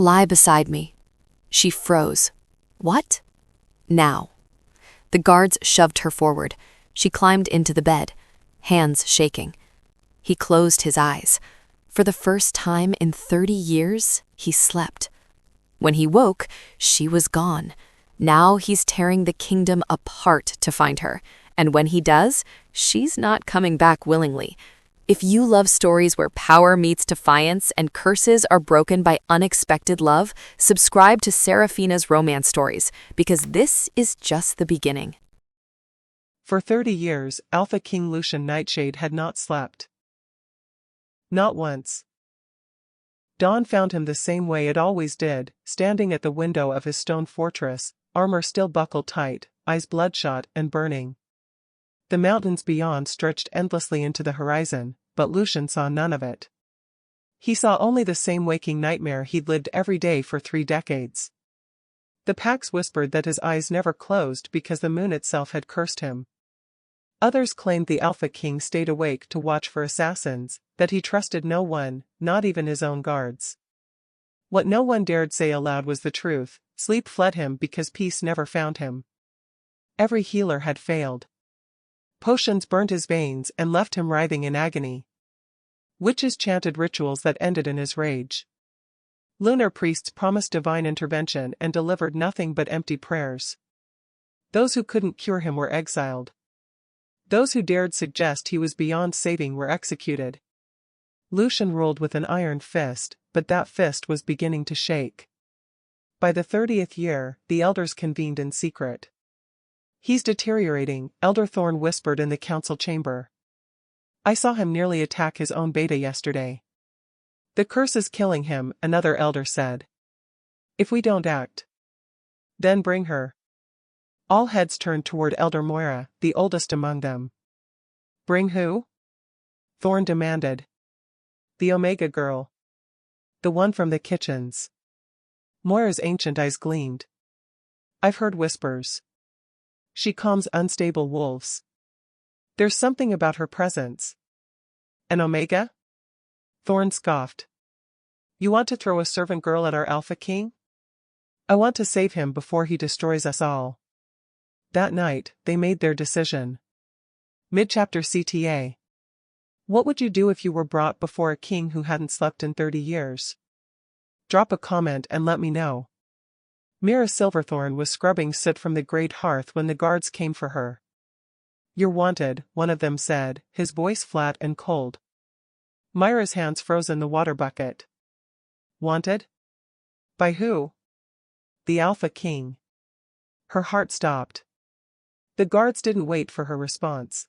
Lie beside me. She froze. What? Now. The guards shoved her forward. She climbed into the bed, hands shaking. He closed his eyes. For the first time in 30 years, he slept. When he woke, she was gone. Now he's tearing the kingdom apart to find her. And when he does, she's not coming back willingly. If you love stories where power meets defiance and curses are broken by unexpected love, subscribe to Seraphina's romance stories, because this is just the beginning. For 30 years, Alpha King Lucian Nightshade had not slept. Not once. Dawn found him the same way it always did, standing at the window of his stone fortress, armor still buckled tight, eyes bloodshot and burning. The mountains beyond stretched endlessly into the horizon, but Lucian saw none of it. He saw only the same waking nightmare he'd lived every day for 3 decades. The Pax whispered that his eyes never closed because the moon itself had cursed him. Others claimed the Alpha King stayed awake to watch for assassins, that he trusted no one, not even his own guards. What no one dared say aloud was the truth: sleep fled him because peace never found him. Every healer had failed. Potions burned his veins and left him writhing in agony. Witches chanted rituals that ended in his rage. Lunar priests promised divine intervention and delivered nothing but empty prayers. Those who couldn't cure him were exiled. Those who dared suggest he was beyond saving were executed. Lucian ruled with an iron fist, but that fist was beginning to shake. By the 30th year, the elders convened in secret. "He's deteriorating," Elder Thorn whispered in the council chamber. "I saw him nearly attack his own beta yesterday." "The curse is killing him," another elder said. "If we don't act, then bring her." All heads turned toward Elder Mira, the oldest among them. "Bring who?" Thorn demanded. "The Omega girl. The one from the kitchens." Moira's ancient eyes gleamed. "I've heard whispers. She calms unstable wolves. There's something about her presence." "An Omega?" Thorn scoffed. "You want to throw a servant girl at our Alpha King?" "I want to save him before he destroys us all." That night, they made their decision. Mid-chapter CTA. What would you do if you were brought before a king who hadn't slept in 30 years? Drop a comment and let me know. Mira Silverthorn was scrubbing soot from the grate hearth when the guards came for her. "You're wanted," one of them said, his voice flat and cold. Myra's hands froze in the water bucket. "Wanted? By who?" "The Alpha King." Her heart stopped. The guards didn't wait for her response.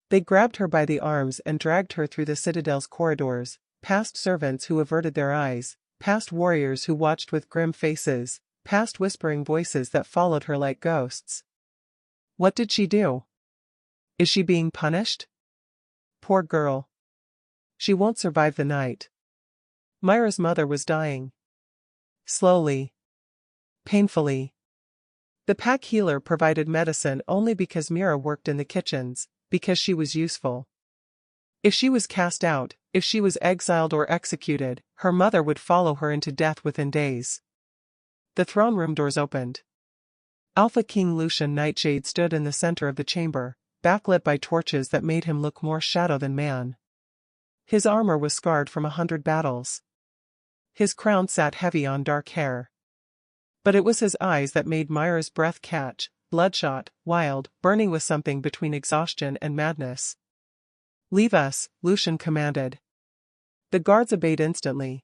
They grabbed her by the arms and dragged her through the citadel's corridors, past servants who averted their eyes, past warriors who watched with grim faces, past whispering voices that followed her like ghosts. What did she do? Is she being punished? Poor girl. She won't survive the night. Myra's mother was dying. Slowly. Painfully. The pack healer provided medicine only because Meera worked in the kitchens, because she was useful. If she was cast out, if she was exiled or executed, her mother would follow her into death within days. The throne room doors opened. Alpha King Lucian Nightshade stood in the center of the chamber, backlit by torches that made him look more shadow than man. His armor was scarred from 100 battles. His crown sat heavy on dark hair. But it was his eyes that made Myra's breath catch, bloodshot, wild, burning with something between exhaustion and madness. "Leave us," Lucian commanded. The guards obeyed instantly.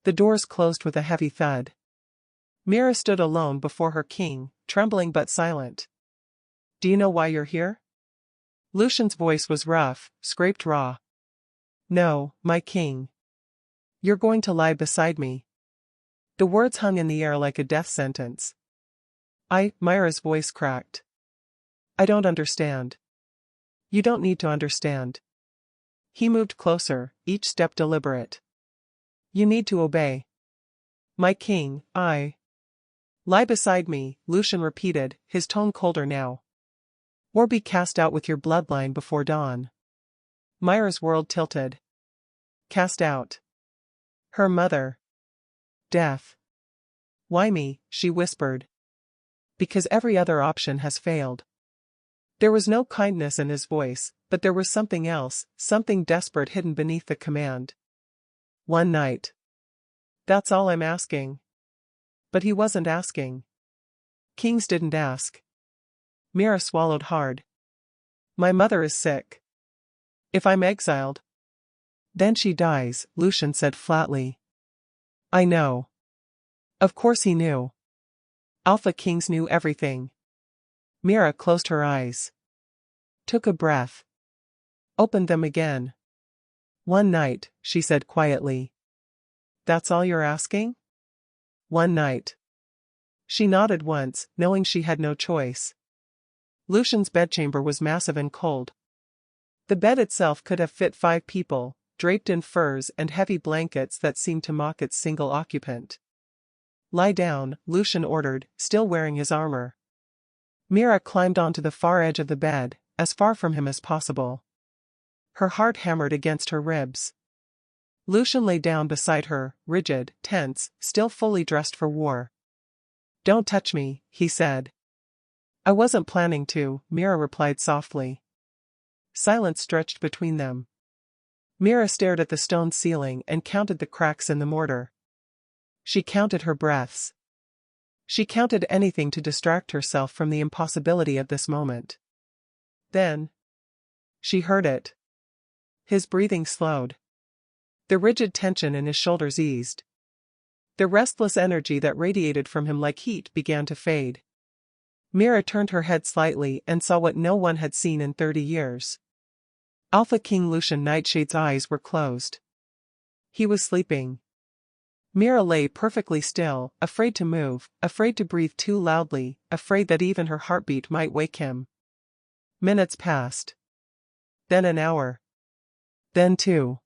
The doors closed with a heavy thud. Meera stood alone before her king, trembling but silent. "Do you know why you're here?" Lucian's voice was rough, scraped raw. "No, my king. You're going to lie beside me." The words hung in the air like a death sentence. Myra's voice cracked. "I don't understand." "You don't need to understand." He moved closer, each step deliberate. "You need to obey." "My king, Lie beside me," Lucian repeated, his tone colder now. "Or be cast out with your bloodline before dawn." Myra's world tilted. Cast out. Her mother. Death. Why me? She whispered. Because every other option has failed. There was no kindness in his voice, but there was something else, something desperate hidden beneath the command. One night. That's all I'm asking. But he wasn't asking. Kings didn't ask. Mira swallowed hard. My mother is sick. If I'm exiled, then she dies, Lucian said flatly. I know. Of course he knew. Alpha Kings knew everything. Mira closed her eyes. Took a breath. Opened them again. One night, she said quietly. That's all you're asking? One night. She nodded once, knowing she had no choice. Lucian's bedchamber was massive and cold. The bed itself could have fit 5 people, draped in furs and heavy blankets that seemed to mock its single occupant. Lie down, Lucian ordered, still wearing his armor. Mira climbed onto the far edge of the bed, as far from him as possible. Her heart hammered against her ribs. Lucian lay down beside her, rigid, tense, still fully dressed for war. Don't touch me, he said. I wasn't planning to, Mira replied softly. Silence stretched between them. Mira stared at the stone ceiling and counted the cracks in the mortar. She counted her breaths. She counted anything to distract herself from the impossibility of this moment. Then, she heard it. His breathing slowed. The rigid tension in his shoulders eased. The restless energy that radiated from him like heat began to fade. Mira turned her head slightly and saw what no one had seen in 30 years. Alpha King Lucian Nightshade's eyes were closed. He was sleeping. Mira lay perfectly still, afraid to move, afraid to breathe too loudly, afraid that even her heartbeat might wake him. Minutes passed. Then an hour. Then 2.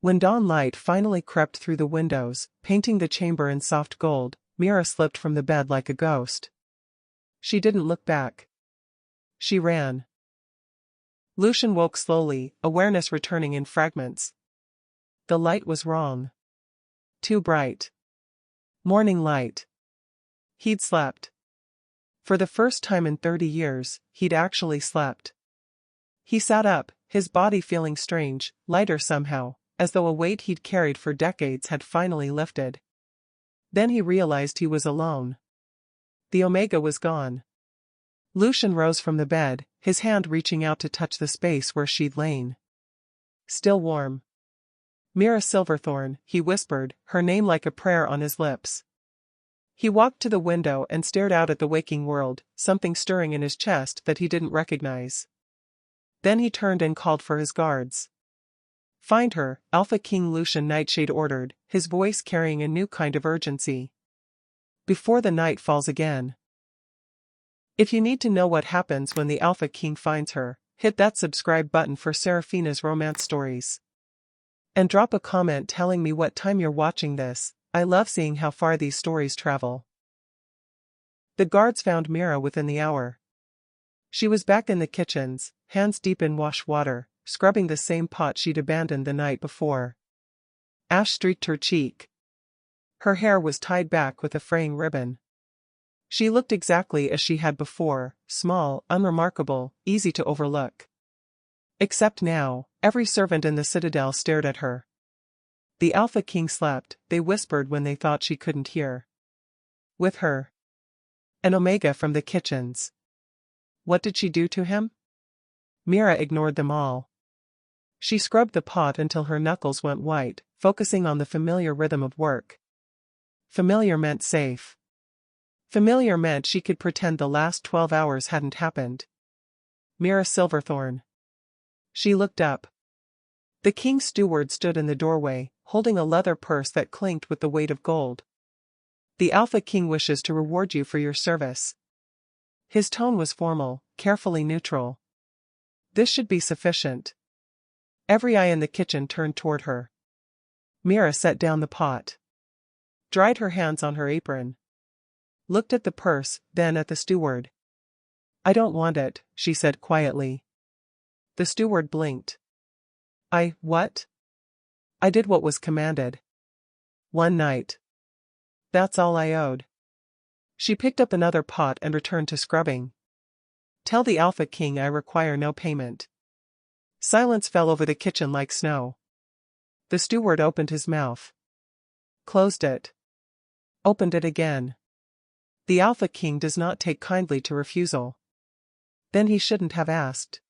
When dawn light finally crept through the windows, painting the chamber in soft gold, Mira slipped from the bed like a ghost. She didn't look back. She ran. Lucian woke slowly, awareness returning in fragments. The light was wrong. Too bright. Morning light. He'd slept. For the first time in 30 years, he'd actually slept. He sat up, his body feeling strange, lighter somehow, as though a weight he'd carried for decades had finally lifted. Then he realized he was alone. The Omega was gone. Lucian rose from the bed, his hand reaching out to touch the space where she'd lain. Still warm. Mira Silverthorn, he whispered, her name like a prayer on his lips. He walked to the window and stared out at the waking world, something stirring in his chest that he didn't recognize. Then he turned and called for his guards. Find her, Alpha King Lucian Nightshade ordered, his voice carrying a new kind of urgency. Before the night falls again. If you need to know what happens when the Alpha King finds her, hit that subscribe button for Seraphina's romance stories. And drop a comment telling me what time you're watching this. I love seeing how far these stories travel. The guards found Mira within the hour. She was back in the kitchens, hands deep in wash water, scrubbing the same pot she'd abandoned the night before. Ash streaked her cheek. Her hair was tied back with a fraying ribbon. She looked exactly as she had before, small, unremarkable, easy to overlook. Except now, every servant in the citadel stared at her. The Alpha King slept, they whispered when they thought she couldn't hear. With her. An Omega from the kitchens. What did she do to him? Mira ignored them all. She scrubbed the pot until her knuckles went white, focusing on the familiar rhythm of work. Familiar meant safe. Familiar meant she could pretend the last 12 hours hadn't happened. Mira Silverthorn. She looked up. The king's steward stood in the doorway, holding a leather purse that clinked with the weight of gold. The Alpha King wishes to reward you for your service. His tone was formal, carefully neutral. This should be sufficient. Every eye in the kitchen turned toward her. Mira set down the pot. Dried her hands on her apron. Looked at the purse, then at the steward. I don't want it, she said quietly. The steward blinked. What? I did what was commanded. One night. That's all I owed. She picked up another pot and returned to scrubbing. Tell the Alpha King I require no payment. Silence fell over the kitchen like snow. The steward opened his mouth. Closed it. Opened it again. The Alpha King does not take kindly to refusal. Then he shouldn't have asked.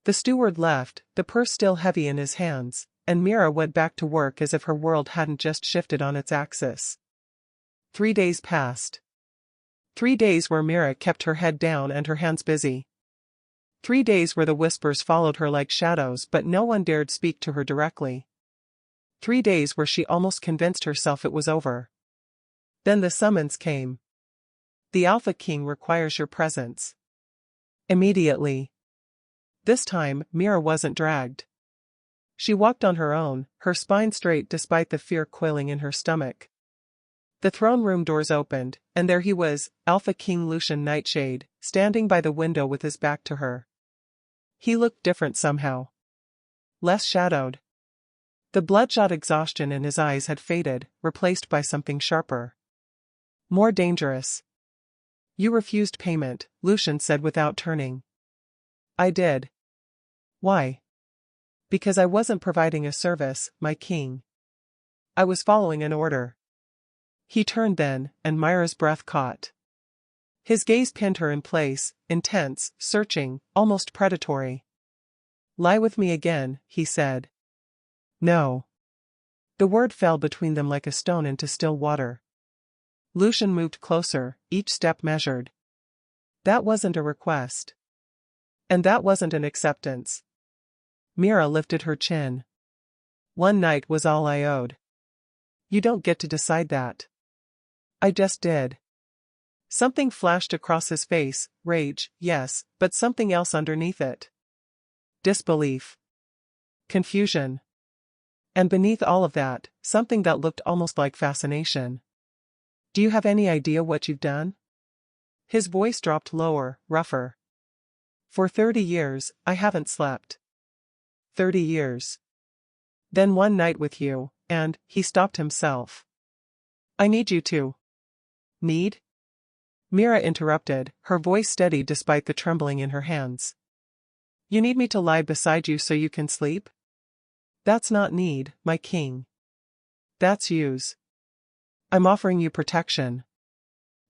The steward left, the purse still heavy in his hands, and Mira went back to work as if her world hadn't just shifted on its axis. 3 days passed. 3 days where Mira kept her head down and her hands busy. 3 days where the whispers followed her like shadows but no one dared speak to her directly. 3 days where she almost convinced herself it was over. Then the summons came. The Alpha King requires your presence. Immediately. This time, Mira wasn't dragged. She walked on her own, her spine straight despite the fear coiling in her stomach. The throne room doors opened, and there he was, Alpha King Lucian Nightshade, standing by the window with his back to her. He looked different somehow. Less shadowed. The bloodshot exhaustion in his eyes had faded, replaced by something sharper. More dangerous. You refused payment, Lucian said without turning. I did. Why? Because I wasn't providing a service, my king. I was following an order. He turned then, and Mira's breath caught. His gaze pinned her in place, intense, searching, almost predatory. Lie with me again, he said. No. The word fell between them like a stone into still water. Lucian moved closer, each step measured. That wasn't a request. And that wasn't an acceptance. Mira lifted her chin. One night was all I owed. You don't get to decide that. I just did. Something flashed across his face, rage, yes, but something else underneath it. Disbelief. Confusion. And beneath all of that, something that looked almost like fascination. Do you have any idea what you've done? His voice dropped lower, rougher. For 30 years, I haven't slept. 30 years. Then one night with you, and, he stopped himself. I need you to. Need? Mira interrupted, her voice steady despite the trembling in her hands. You need me to lie beside you so you can sleep? That's not need, my king. That's use. I'm offering you protection.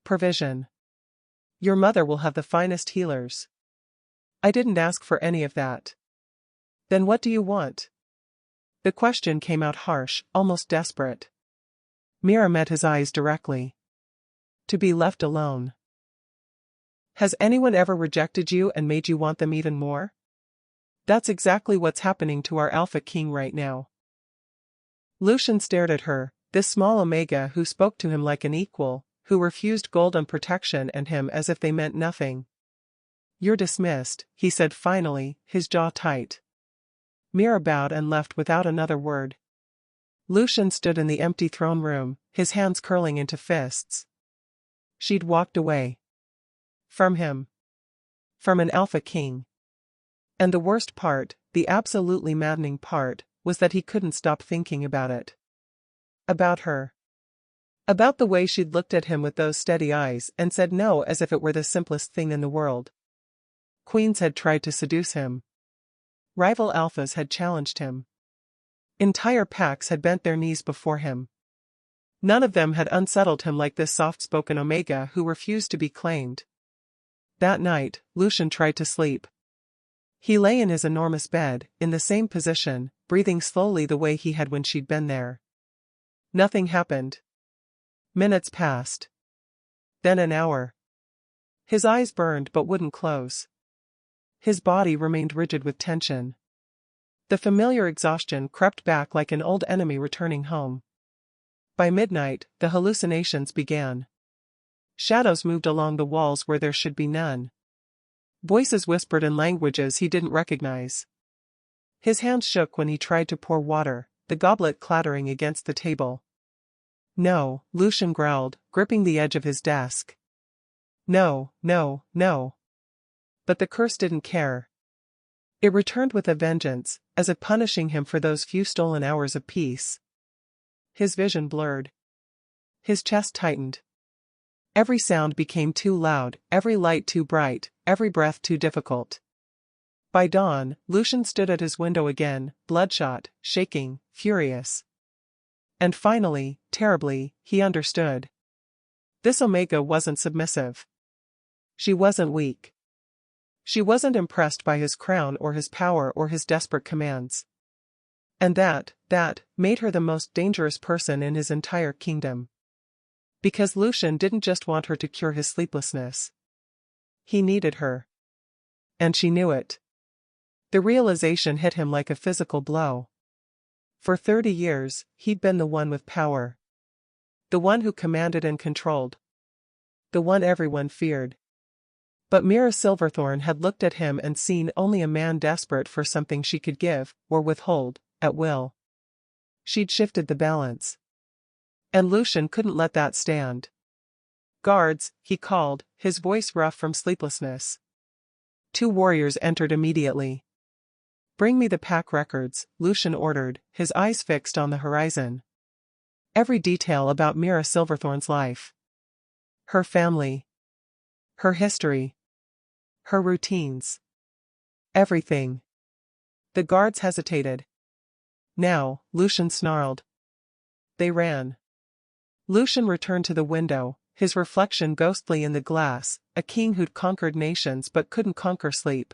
Provision. Your mother will have the finest healers. I didn't ask for any of that. Then what do you want? The question came out harsh, almost desperate. Mira met his eyes directly. To be left alone. Has anyone ever rejected you and made you want them even more? That's exactly what's happening to our Alpha King right now. Lucian stared at her, this small Omega who spoke to him like an equal, who refused gold and protection and him as if they meant nothing. You're dismissed, he said finally, his jaw tight. Mira bowed and left without another word. Lucian stood in the empty throne room, his hands curling into fists. She'd walked away. From him. From an Alpha King. And the worst part, the absolutely maddening part, was that he couldn't stop thinking about it. About her. About the way she'd looked at him with those steady eyes and said no as if it were the simplest thing in the world. Queens had tried to seduce him. Rival alphas had challenged him. Entire packs had bent their knees before him. None of them had unsettled him like this soft-spoken Omega who refused to be claimed. That night, Lucian tried to sleep. He lay in his enormous bed, in the same position, breathing slowly the way he had when she'd been there. Nothing happened. Minutes passed. Then an hour. His eyes burned but wouldn't close. His body remained rigid with tension. The familiar exhaustion crept back like an old enemy returning home. By midnight, the hallucinations began. Shadows moved along the walls where there should be none. Voices whispered in languages he didn't recognize. His hands shook when he tried to pour water, the goblet clattering against the table. No, Lucian growled, gripping the edge of his desk. No, no, no. But the curse didn't care. It returned with a vengeance, as if punishing him for those few stolen hours of peace. His vision blurred. His chest tightened. Every sound became too loud, every light too bright, every breath too difficult. By dawn, Lucian stood at his window again, bloodshot, shaking, furious. And finally, terribly, he understood. This Omega wasn't submissive. She wasn't weak. She wasn't impressed by his crown or his power or his desperate commands. And that made her the most dangerous person in his entire kingdom. Because Lucian didn't just want her to cure his sleeplessness. He needed her. And she knew it. The realization hit him like a physical blow. For 30 years, he'd been the one with power. The one who commanded and controlled. The one everyone feared. But Mira Silverthorn had looked at him and seen only a man desperate for something she could give, or withhold, at will. She'd shifted the balance. And Lucian couldn't let that stand. "Guards," he called, his voice rough from sleeplessness. 2 warriors entered immediately. "Bring me the pack records," Lucian ordered, his eyes fixed on the horizon. Every detail about Mira Silverthorn's life. Her family. Her history. Her routines. Everything. The guards hesitated. "Now," Lucian snarled. They ran. Lucian returned to the window, his reflection ghostly in the glass, a king who'd conquered nations but couldn't conquer sleep.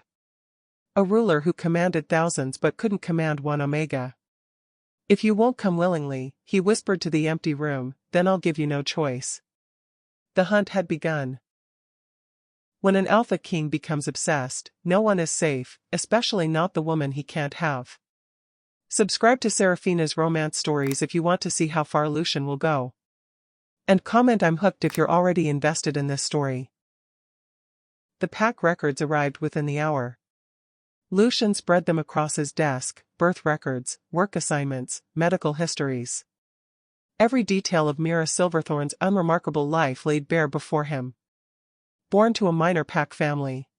A ruler who commanded thousands but couldn't command one Omega. "If you won't come willingly," he whispered to the empty room, "then I'll give you no choice." The hunt had begun. When an alpha king becomes obsessed, no one is safe, especially not the woman he can't have. Subscribe to Seraphina's romance stories if you want to see how far Lucian will go. And comment "I'm hooked" if you're already invested in this story. The pack records arrived within the hour. Lucian spread them across his desk: birth records, work assignments, medical histories. Every detail of Mira Silverthorn's unremarkable life laid bare before him. Born to a minor pack family.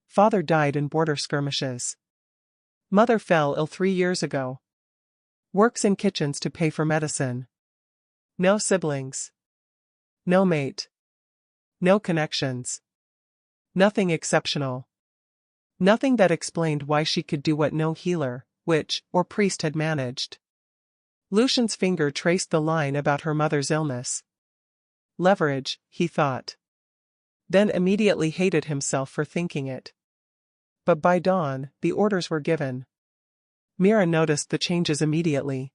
Father died in border skirmishes. Mother fell ill 3 years ago. Works in kitchens to pay for medicine. No siblings. No mate. No connections. Nothing exceptional. Nothing that explained why she could do what no healer, witch, or priest had managed. Lucian's finger traced the line about her mother's illness. Leverage, he thought. Then immediately hated himself for thinking it. But by dawn, the orders were given. Meera noticed the changes immediately.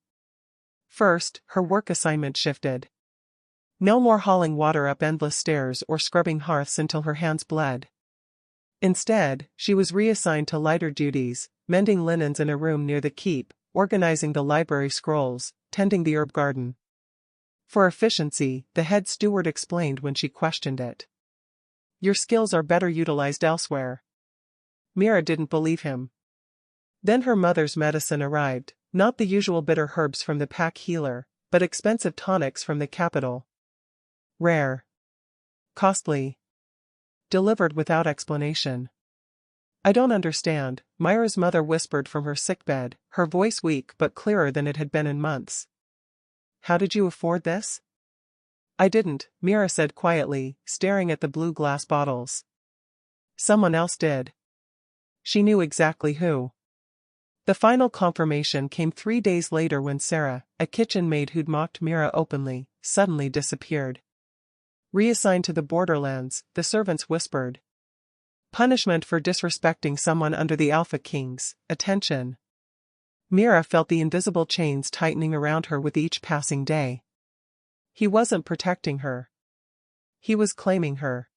First, her work assignment shifted. No more hauling water up endless stairs or scrubbing hearths until her hands bled. Instead, she was reassigned to lighter duties, mending linens in a room near the keep, organizing the library scrolls, tending the herb garden. For efficiency, the head steward explained when she questioned it. "Your skills are better utilized elsewhere." Meera didn't believe him. Then her mother's medicine arrived, not the usual bitter herbs from the pack healer, but expensive tonics from the capital. Rare. Costly. Delivered without explanation. "I don't understand," Myra's mother whispered from her sickbed, her voice weak but clearer than it had been in months. "How did you afford this?" "I didn't," Meera said quietly, staring at the blue glass bottles. "Someone else did." She knew exactly who. The final confirmation came 3 days later when Sarah, a kitchen maid who'd mocked Meera openly, suddenly disappeared. "Reassigned to the borderlands," the servants whispered. "Punishment for disrespecting someone under the Alpha King's attention." Meera felt the invisible chains tightening around her with each passing day. He wasn't protecting her. He was claiming her.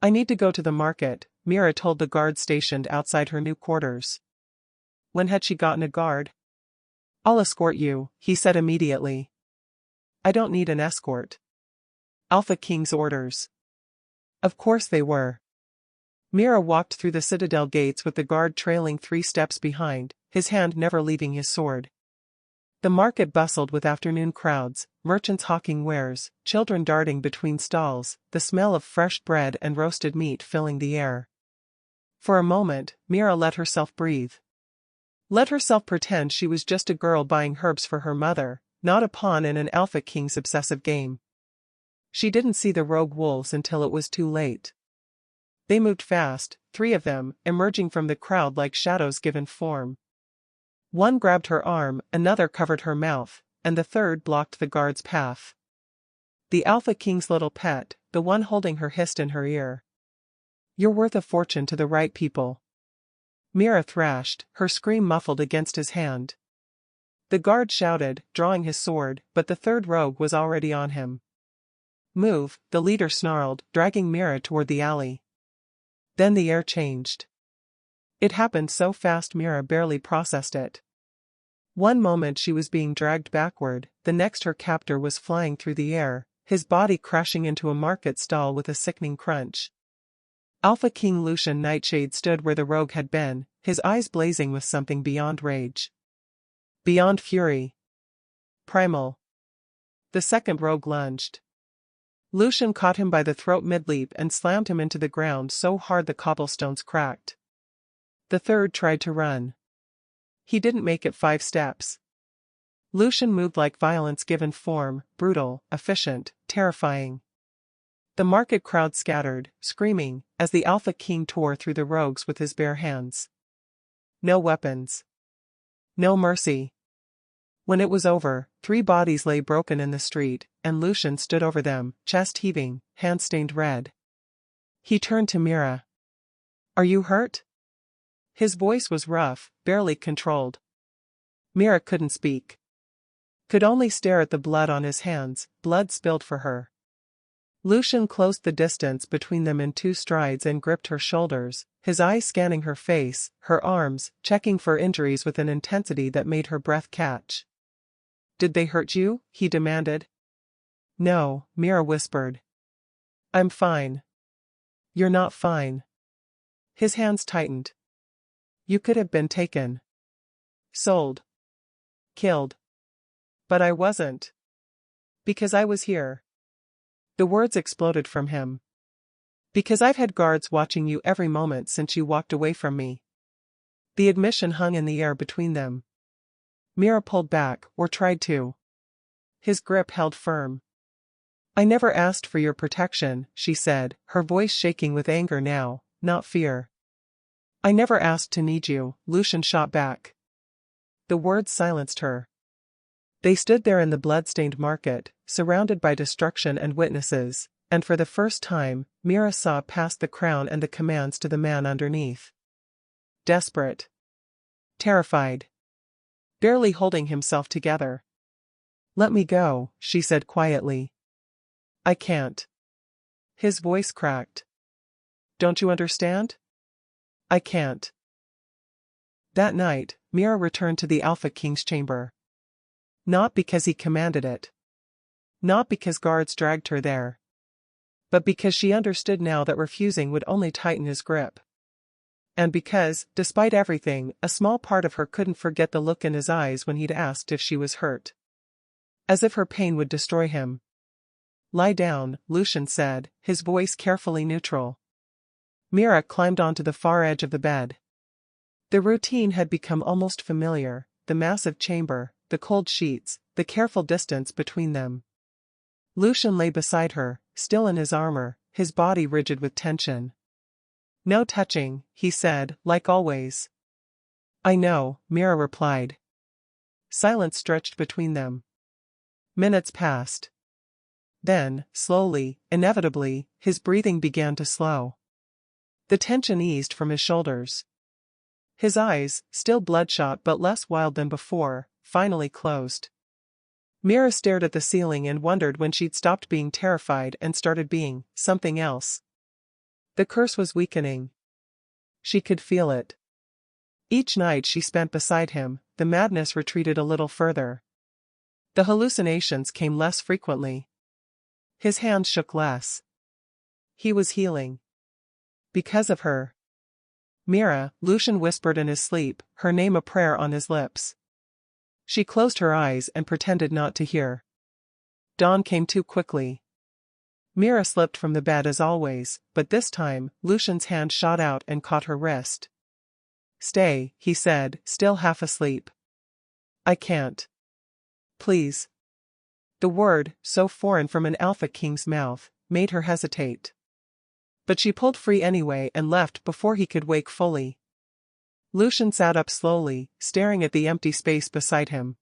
"I need to go to the market," Meera told the guard stationed outside her new quarters. When had she gotten a guard? "I'll escort you," he said immediately. "I don't need an escort." Alpha King's orders. Of course they were. Meera walked through the citadel gates with the guard trailing 3 steps behind, his hand never leaving his sword. The market bustled with afternoon crowds, merchants hawking wares, children darting between stalls, the smell of fresh bread and roasted meat filling the air. For a moment, Meera let herself breathe. Let herself pretend she was just a girl buying herbs for her mother, not a pawn in an Alpha King's obsessive game. She didn't see the rogue wolves until it was too late. They moved fast, 3 of them, emerging from the crowd like shadows given form. One grabbed her arm, another covered her mouth, and the third blocked the guard's path. The Alpha King's little pet, the one holding her, hissed in her ear. "You're worth a fortune to the right people." Meera thrashed, her scream muffled against his hand. The guard shouted, drawing his sword, but the third rogue was already on him. "Move," the leader snarled, dragging Meera toward the alley. Then the air changed. It happened so fast Meera barely processed it. One moment she was being dragged backward, the next her captor was flying through the air, his body crashing into a market stall with a sickening crunch. Alpha King Lucian Nightshade stood where the rogue had been, his eyes blazing with something beyond rage. Beyond fury. Primal. The second rogue lunged. Lucian caught him by the throat mid-leap and slammed him into the ground so hard the cobblestones cracked. The third tried to run. He didn't make it 5 steps. Lucian moved like violence given form, brutal, efficient, terrifying. The market crowd scattered, screaming, as the Alpha King tore through the rogues with his bare hands. No weapons. No mercy. When it was over, 3 bodies lay broken in the street, and Lucian stood over them, chest heaving, hand stained red. He turned to Meera. "Are you hurt?" His voice was rough, barely controlled. Meera couldn't speak. Could only stare at the blood on his hands, blood spilled for her. Lucian closed the distance between them in 2 strides and gripped her shoulders, his eyes scanning her face, her arms, checking for injuries with an intensity that made her breath catch. "Did they hurt you?" he demanded. "No," Meera whispered. "I'm fine." "You're not fine." His hands tightened. "You could have been taken. Sold. Killed. But I wasn't. Because I was here." The words exploded from him. "Because I've had guards watching you every moment since you walked away from me." The admission hung in the air between them. Meera pulled back, or tried to. His grip held firm. "I never asked for your protection," she said, her voice shaking with anger now, not fear. "I never asked to need you," Lucian shot back. The words silenced her. They stood there in the blood-stained market, surrounded by destruction and witnesses, and for the first time, Meera saw past the crown and the commands to the man underneath. Desperate. Terrified. Barely holding himself together. "Let me go," she said quietly. "I can't." His voice cracked. "Don't you understand? I can't." That night, Meera returned to the Alpha King's chamber. Not because he commanded it. Not because guards dragged her there. But because she understood now that refusing would only tighten his grip. And because, despite everything, a small part of her couldn't forget the look in his eyes when he'd asked if she was hurt. As if her pain would destroy him. "Lie down," Lucian said, his voice carefully neutral. Meera climbed onto the far edge of the bed. The routine had become almost familiar, the massive chamber, the cold sheets, the careful distance between them. Lucian lay beside her, still in his armor, his body rigid with tension. "No touching," he said, like always. "I know," Meera replied. Silence stretched between them. Minutes passed. Then, slowly, inevitably, his breathing began to slow. The tension eased from his shoulders. His eyes, still bloodshot but less wild than before, finally closed. Meera stared at the ceiling and wondered when she'd stopped being terrified and started being something else. The curse was weakening. She could feel it. Each night she spent beside him, the madness retreated a little further. The hallucinations came less frequently. His hands shook less. He was healing. Because of her. "Meera," Lucian whispered in his sleep, her name a prayer on his lips. She closed her eyes and pretended not to hear. Dawn came too quickly. Meera slipped from the bed as always, but this time, Lucian's hand shot out and caught her wrist. "Stay," he said, still half asleep. "I can't." Please. The word, so foreign from an Alpha King's mouth, made her hesitate. But she pulled free anyway and left before he could wake fully. Lucian sat up slowly, staring at the empty space beside him.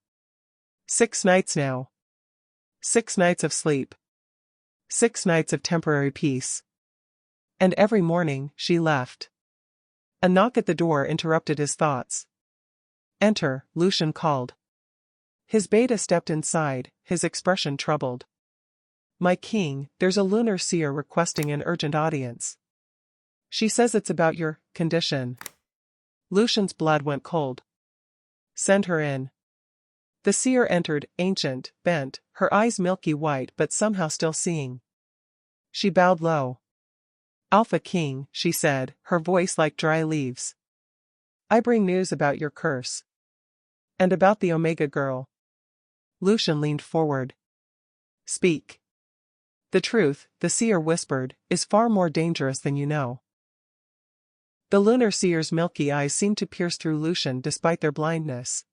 6 nights now. 6 nights of sleep. 6 nights of temporary peace. And every morning, she left. A knock at the door interrupted his thoughts. Enter, Lucian called. His beta stepped inside, his expression troubled. My king, there's a lunar seer requesting an urgent audience. She says it's about your condition. Lucian's blood went cold. Send her in. The seer entered, ancient, bent, her eyes milky white but somehow still seeing. She bowed low. Alpha King, she said, her voice like dry leaves. I bring news about your curse. And about the Omega girl. Lucian leaned forward. Speak. The truth, the seer whispered, is far more dangerous than you know. The lunar seer's milky eyes seemed to pierce through Lucian despite their blindness.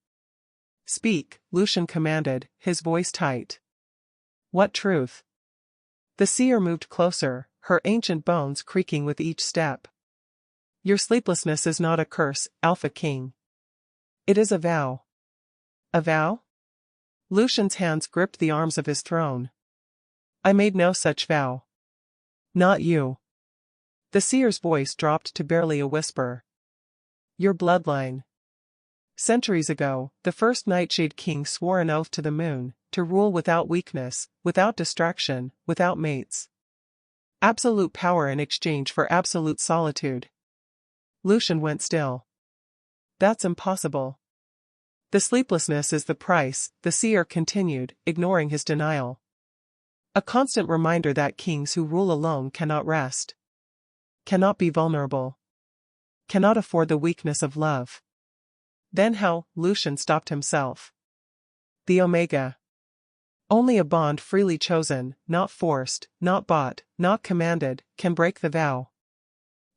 Speak, Lucian commanded, his voice tight. What truth? The seer moved closer, her ancient bones creaking with each step. Your sleeplessness is not a curse, Alpha King. It is a vow. A vow? Lucian's hands gripped the arms of his throne. I made no such vow. Not you. The seer's voice dropped to barely a whisper. Your bloodline. Centuries ago, the first Nightshade King swore an oath to the moon, to rule without weakness, without distraction, without mates. Absolute power in exchange for absolute solitude. Lucian went still. That's impossible. The sleeplessness is the price, the seer continued, ignoring his denial. A constant reminder that kings who rule alone cannot rest. Cannot be vulnerable. Cannot afford the weakness of love. Then how? Lucian stopped himself. The Omega. Only a bond freely chosen, not forced, not bought, not commanded, can break the vow.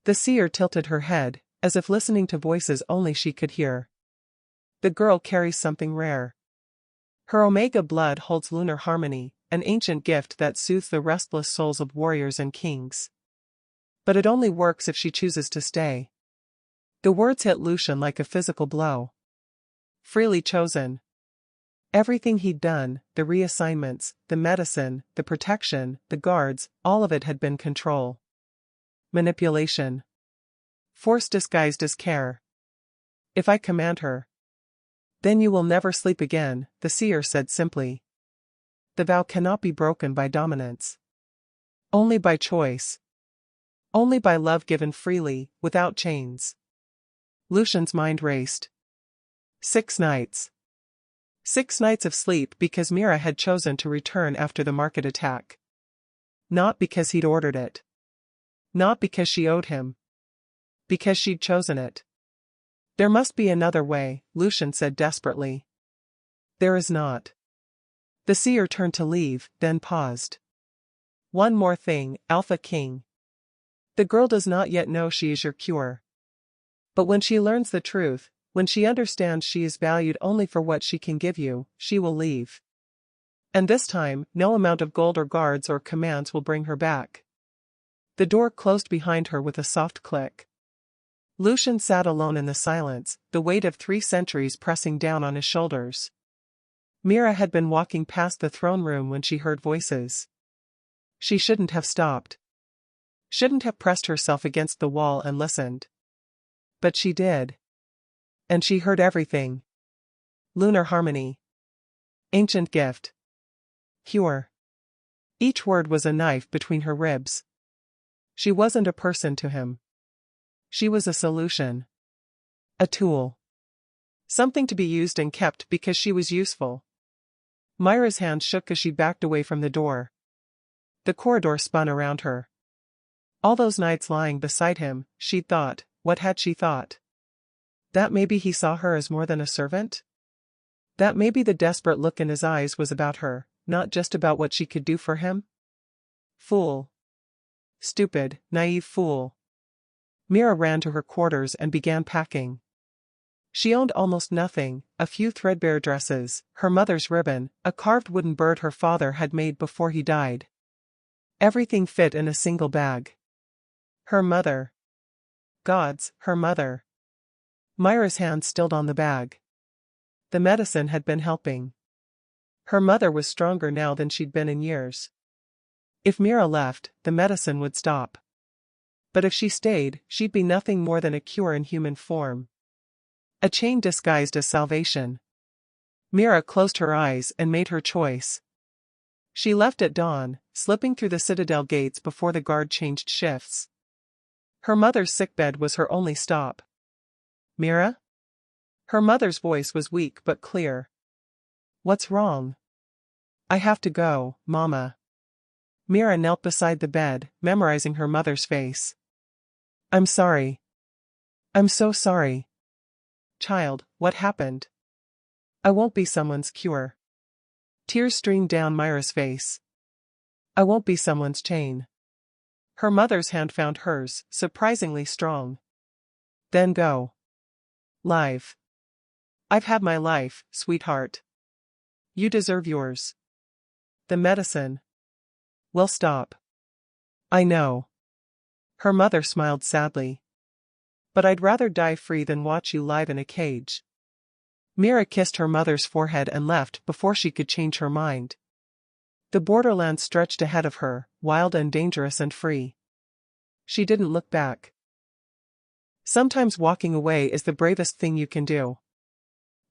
The seer tilted her head, as if listening to voices only she could hear. The girl carries something rare. Her Omega blood holds lunar harmony, an ancient gift that soothes the restless souls of warriors and kings. But it only works if she chooses to stay. The words hit Lucian like a physical blow. Freely chosen. Everything he'd done, the reassignments, the medicine, the protection, the guards, all of it had been control. Manipulation. Force disguised as care. If I command her. Then you will never sleep again, the seer said simply. The vow cannot be broken by dominance. Only by choice. Only by love given freely, without chains. Lucian's mind raced. 6 nights. 6 nights of sleep because Meera had chosen to return after the market attack. Not because he'd ordered it. Not because she owed him. Because she'd chosen it. There must be another way, Lucian said desperately. There is not. The seer turned to leave, then paused. One more thing, Alpha King. The girl does not yet know she is your cure. But when she learns the truth, when she understands she is valued only for what she can give you, she will leave. And this time, no amount of gold or guards or commands will bring her back. The door closed behind her with a soft click. Lucian sat alone in the silence, the weight of 3 centuries pressing down on his shoulders. Meera had been walking past the throne room when she heard voices. She shouldn't have stopped. Shouldn't have pressed herself against the wall and listened. But she did. And she heard everything. Lunar harmony. Ancient gift. Cure. Each word was a knife between her ribs. She wasn't a person to him. She was a solution. A tool. Something to be used and kept because she was useful. Mira's hand shook as she backed away from the door. The corridor spun around her. All those nights lying beside him, she'd thought, what had she thought? That maybe he saw her as more than a servant? That maybe the desperate look in his eyes was about her, not just about what she could do for him? Fool. Stupid, naive fool. Meera ran to her quarters and began packing. She owned almost nothing, a few threadbare dresses, her mother's ribbon, a carved wooden bird her father had made before he died. Everything fit in a single bag. Her mother. Gods, her mother. Mira's hand stilled on the bag. The medicine had been helping. Her mother was stronger now than she'd been in years. If Meera left, the medicine would stop. But if she stayed, she'd be nothing more than a cure in human form. A chain disguised as salvation. Meera closed her eyes and made her choice. She left at dawn, slipping through the citadel gates before the guard changed shifts. Her mother's sickbed was her only stop. Meera? Her mother's voice was weak but clear. What's wrong? I have to go, Mama. Meera knelt beside the bed, memorizing her mother's face. I'm sorry. I'm so sorry. Child, what happened? I won't be someone's cure. Tears streamed down Mira's face. I won't be someone's chain. Her mother's hand found hers, surprisingly strong. Then go. Live. I've had my life, sweetheart. You deserve yours. The medicine will stop. I know. Her mother smiled sadly. But I'd rather die free than watch you live in a cage. Meera kissed her mother's forehead and left before she could change her mind. The borderlands stretched ahead of her, wild and dangerous and free. She didn't look back. Sometimes walking away is the bravest thing you can do.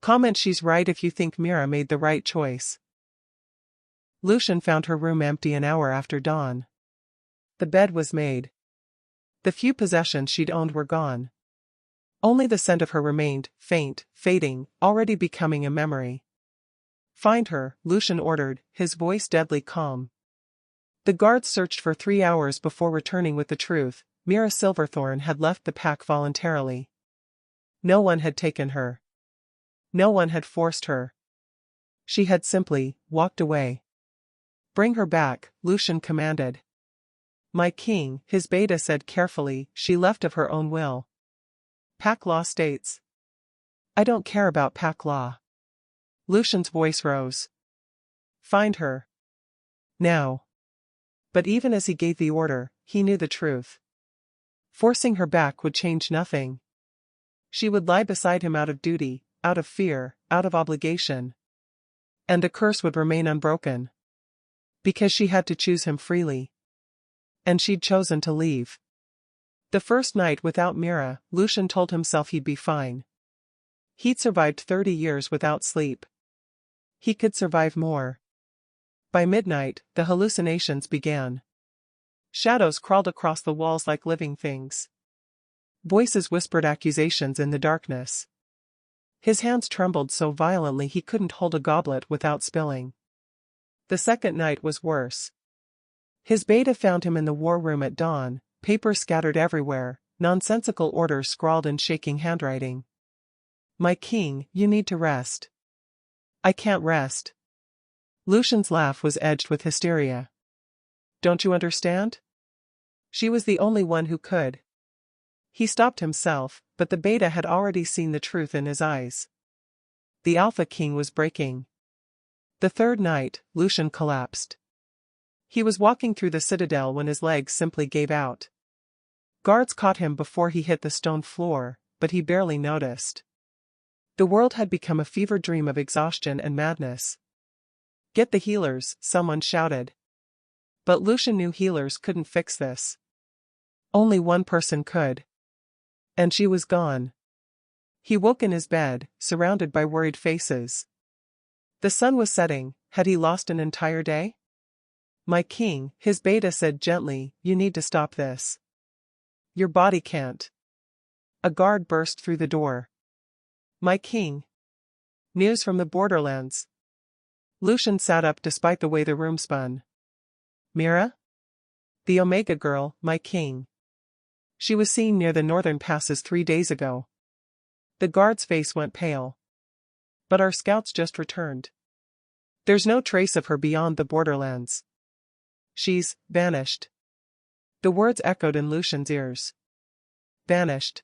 Comment she's right if you think Meera made the right choice. Lucian found her room empty an hour after dawn. The bed was made. The few possessions she'd owned were gone. Only the scent of her remained, faint, fading, already becoming a memory. Find her, Lucian ordered, his voice deadly calm. The guards searched for 3 hours before returning with the truth. Mira Silverthorn had left the pack voluntarily. No one had taken her. No one had forced her. She had simply walked away. Bring her back, Lucian commanded. My king, his beta said carefully, she left of her own will. Pack law states. I don't care about pack law. Lucian's voice rose. Find her. Now. But even as he gave the order, he knew the truth. Forcing her back would change nothing. She would lie beside him out of duty, out of fear, out of obligation. And the curse would remain unbroken. Because she had to choose him freely. And she'd chosen to leave. The first night without Meera, Lucian told himself he'd be fine. He'd survived 30 years without sleep. He could survive more. By midnight, the hallucinations began. Shadows crawled across the walls like living things. Voices whispered accusations in the darkness. His hands trembled so violently he couldn't hold a goblet without spilling. The second night was worse. His beta found him in the war room at dawn, papers scattered everywhere, nonsensical orders scrawled in shaking handwriting. My king, you need to rest. I can't rest. Lucian's laugh was edged with hysteria. Don't you understand? She was the only one who could. He stopped himself, but the beta had already seen the truth in his eyes. The Alpha King was breaking. The third night, Lucian collapsed. He was walking through the citadel when his legs simply gave out. Guards caught him before he hit the stone floor, but he barely noticed. The world had become a fever dream of exhaustion and madness. Get the healers, someone shouted. But Lucian knew healers couldn't fix this. Only one person could. And she was gone. He woke in his bed, surrounded by worried faces. The sun was setting. Had he lost an entire day? My king, his beta said gently, you need to stop this. Your body can't. A guard burst through the door. My king. News from the borderlands. Lucian sat up despite the way the room spun. Meera? The Omega girl, my king. She was seen near the northern passes 3 days ago. The guard's face went pale. But our scouts just returned. There's no trace of her beyond the borderlands. She's vanished. The words echoed in Lucian's ears. Vanished.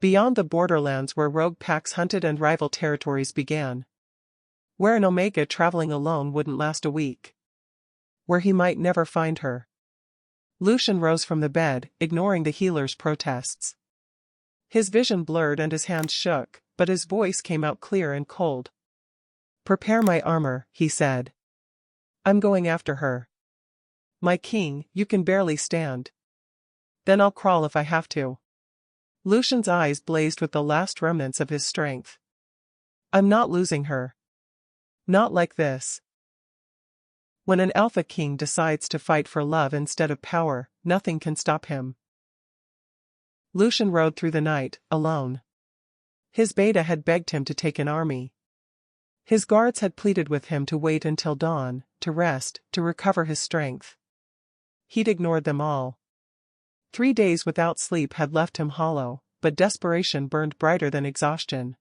Beyond the borderlands where rogue packs hunted and rival territories began. Where an Omega traveling alone wouldn't last a week. Where he might never find her. Lucian rose from the bed, ignoring the healer's protests. His vision blurred and his hands shook, but his voice came out clear and cold. "Prepare my armor," he said. "I'm going after her. My king, you can barely stand. Then I'll crawl if I have to." Lucian's eyes blazed with the last remnants of his strength. "I'm not losing her. Not like this." When an Alpha King decides to fight for love instead of power, nothing can stop him. Lucian rode through the night, alone. His beta had begged him to take an army. His guards had pleaded with him to wait until dawn, to rest, to recover his strength. He'd ignored them all. 3 days without sleep had left him hollow, but desperation burned brighter than exhaustion.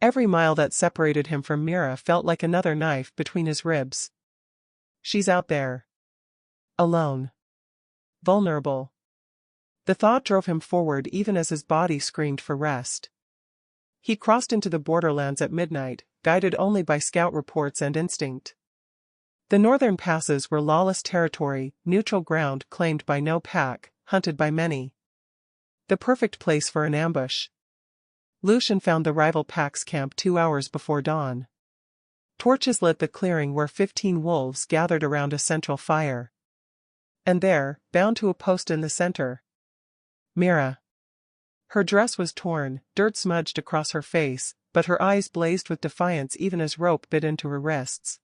Every mile that separated him from Meera felt like another knife between his ribs. She's out there. Alone. Vulnerable. The thought drove him forward even as his body screamed for rest. He crossed into the borderlands at midnight, guided only by scout reports and instinct. The northern passes were lawless territory, neutral ground claimed by no pack, hunted by many. The perfect place for an ambush. Lucian found the rival pack's camp 2 hours before dawn. Torches lit the clearing where 15 wolves gathered around a central fire. And there, bound to a post in the center, Meera. Her dress was torn, dirt smudged across her face, but her eyes blazed with defiance even as rope bit into her wrists.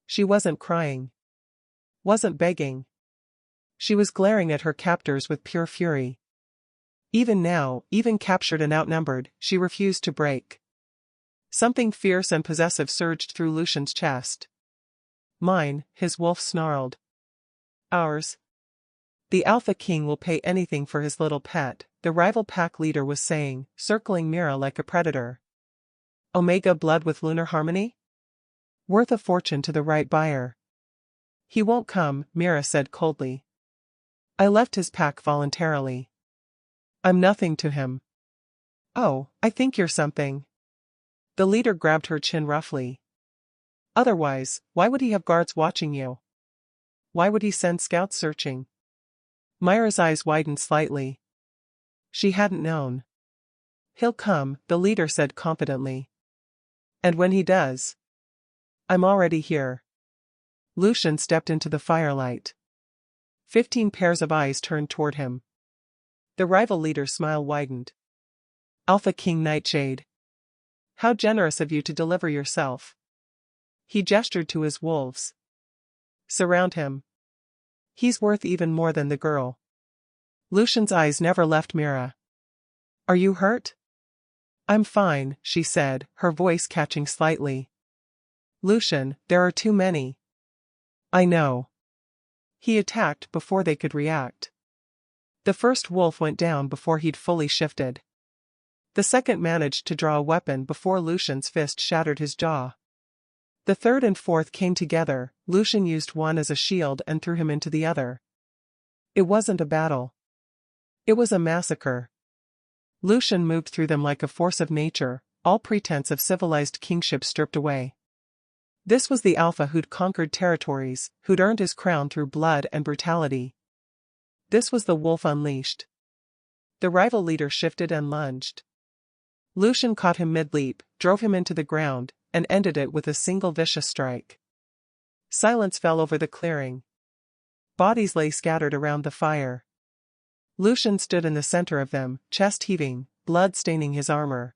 She wasn't crying. Wasn't begging. She was glaring at her captors with pure fury. Even now, even captured and outnumbered, she refused to break. Something fierce and possessive surged through Lucian's chest. "Mine," his wolf snarled. "Ours." "The Alpha King will pay anything for his little pet," the rival pack leader was saying, circling Meera like a predator. "Omega blood with lunar harmony? Worth a fortune to the right buyer." "He won't come," Meera said coldly. "I left his pack voluntarily. I'm nothing to him." "Oh, I think you're something." The leader grabbed her chin roughly. "Otherwise, why would he have guards watching you? Why would he send scouts searching?" Mira's eyes widened slightly. She hadn't known. "He'll come," the leader said confidently. "And when he does, I'm already here." Lucian stepped into the firelight. 15 pairs of eyes turned toward him. The rival leader's smile widened. "Alpha King Nightshade. How generous of you to deliver yourself." He gestured to his wolves. "Surround him. He's worth even more than the girl." Lucian's eyes never left Meera. "Are you hurt?" "I'm fine," she said, her voice catching slightly. "Lucian, there are too many." "I know." He attacked before they could react. The first wolf went down before he'd fully shifted. The second managed to draw a weapon before Lucian's fist shattered his jaw. The third and fourth came together. Lucian used one as a shield and threw him into the other. It wasn't a battle. It was a massacre. Lucian moved through them like a force of nature, all pretense of civilized kingship stripped away. This was the Alpha who'd conquered territories, who'd earned his crown through blood and brutality. This was the wolf unleashed. The rival leader shifted and lunged. Lucian caught him mid-leap, drove him into the ground, and ended it with a single vicious strike. Silence fell over the clearing. Bodies lay scattered around the fire. Lucian stood in the center of them, chest heaving, blood staining his armor.